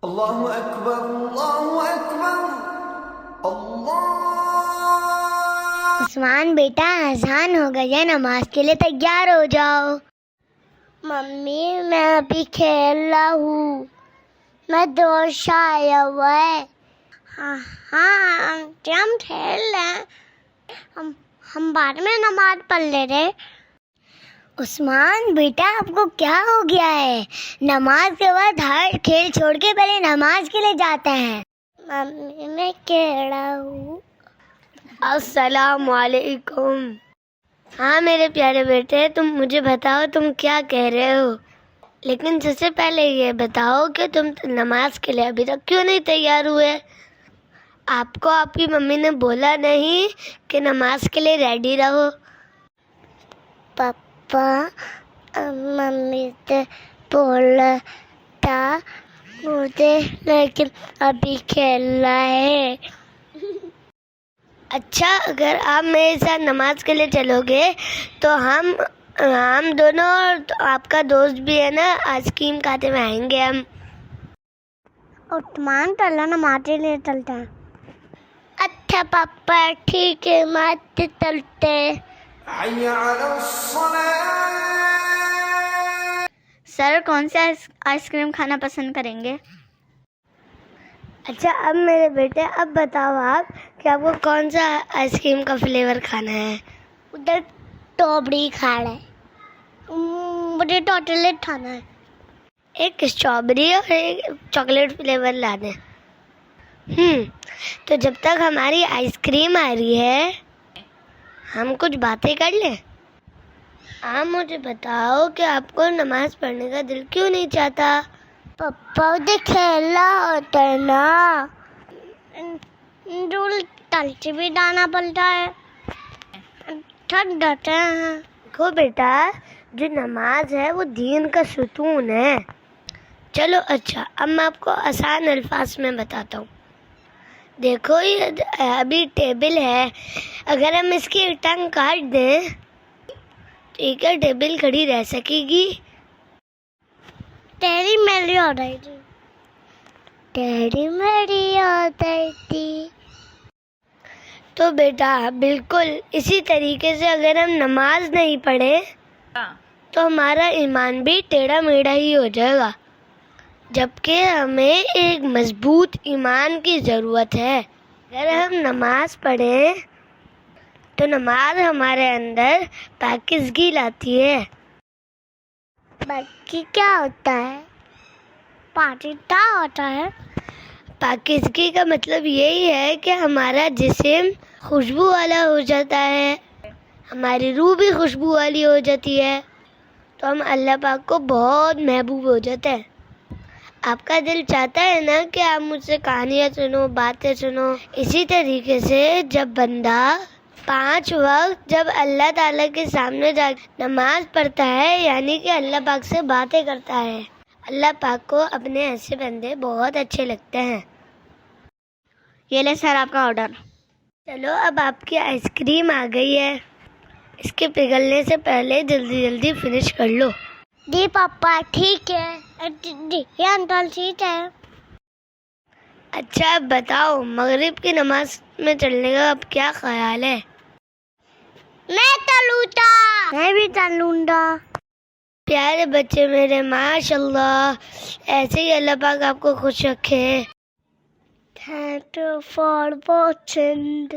اللہ اکبر اللہ اکبر اللہ۔ عثمان بیٹا اذان ہو گئی ہے، نماز کے لیے تیار ہو جاؤ۔ ممی میں ابھی کھیل رہا ہوں، میں دوست آیا ہوا ہے۔ ہاں ہم کھیل رہے ہیں، ہم بعد میں نماز پڑھ لے رہے۔ عثمان بیٹا آپ کو کیا ہو گیا ہے؟ نماز کے بعد ہر کھیل چھوڑ کے پہلے نماز کے لیے جاتے ہیں۔ ممی میں کہہ رہا ہوں۔ السلام علیکم۔ ہاں میرے پیارے بیٹے، تم مجھے بتاؤ تم کیا کہہ رہے ہو، لیکن سب سے پہلے یہ بتاؤ کہ تم نماز کے لیے ابھی تک کیوں نہیں تیار ہوئے؟ آپ کو آپ کی ممی نے بولا نہیں کہ نماز کے لیے ریڈی رہو؟ پاپا ممی سے بولا تھا مجھے، لیکن ابھی کھیلنا ہے۔ اچھا، اگر آپ میرے ساتھ نماز کے لیے چلو گے تو ہم دونوں اور آپ کا دوست بھی ہے نا، آئس کریم کھاتے ہوئے آئیں گے ہم۔ عثمان چلنا نماز کے لیے چلتا ہے۔ اچھا پاپا ٹھیک ہے، مت چلتے۔ حی علی الصلاۃ۔ سر کون سے آئس کریم کھانا پسند کریں گے؟ اچھا اب میرے بیٹے، اب بتاؤ آپ کہ آپ کو کون سا آئس کریم کا فلیور کھانا ہے؟ ادھر ٹوبڑی کھانا ہے، مجھے ٹوٹلیٹ کھانا ہے۔ ایک اسٹرابری اور ایک چاکلیٹ فلیور لا دیں۔ تو جب تک ہماری آئس کریم آ رہی ہے ہم کچھ باتیں کر لیں۔ آپ مجھے بتاؤ کہ آپ کو نماز پڑھنے کا دل کیوں نہیں چاہتا؟ پپا مجھے کھیلنا ہوتا ہے نا، رول تلچی بھی ڈالنا پڑتا ہے، تھک جاتے ہیں۔ دیکھو بیٹا، جو نماز ہے وہ دین کا ستون ہے۔ چلو اچھا، اب میں آپ کو آسان الفاظ میں بتاتا ہوں۔ دیکھو یہ ابھی ٹیبل ہے، اگر ہم اس کی ٹنگ کاٹ دیں تو کیا ٹیبل کھڑی رہ سکے گی؟ تیری میری ہو رہی تھی، تیری میری ہو رہی تھی۔ تو بیٹا بالکل اسی طریقے سے اگر ہم نماز نہیں پڑھیں تو ہمارا ایمان بھی ٹیڑھا میڑھا ہی ہو جائے گا، جبکہ ہمیں ایک مضبوط ایمان کی ضرورت ہے۔ اگر ہم نماز پڑھیں تو نماز ہمارے اندر پاکیزگی لاتی ہے۔ باقی کیا ہوتا ہے؟ کیا ہوتا ہے؟ پاکیزگی کا مطلب یہی ہے کہ ہمارا جسم خوشبو والا ہو جاتا ہے، ہماری روح بھی خوشبو والی ہو جاتی ہے، تو ہم اللہ پاک کو بہت محبوب ہو جاتے ہیں۔ آپ کا دل چاہتا ہے نا کہ آپ مجھ سے کہانیاں سنو، باتیں سنو۔ اسی طریقے سے جب بندہ 5 وقت جب اللہ تعالیٰ کے سامنے جا نماز پڑھتا ہے، یعنی کہ اللہ پاک سے باتیں کرتا ہے، اللہ پاک کو اپنے ایسے بندے بہت اچھے لگتے ہیں۔ یہ لے سر آپ کا آرڈر۔ چلو اب آپ کی آئس کریم آ گئی ہے، اس کے پگھلنے سے پہلے جلدی جلدی فنش کر لو۔ جی پاپا ٹھیک ہے، جی انکل ٹھیک ہے۔ اچھا اب بتاؤ، مغرب کی نماز میں چلنے کا اب کیا خیال ہے؟ میں چلوں گا۔ میں بھی چلوں گا۔ پیارے بچے میرے، ماشاء اللہ، ایسے ہی اللہ پاک آپ کو خوش رکھے۔ Thank you for watching.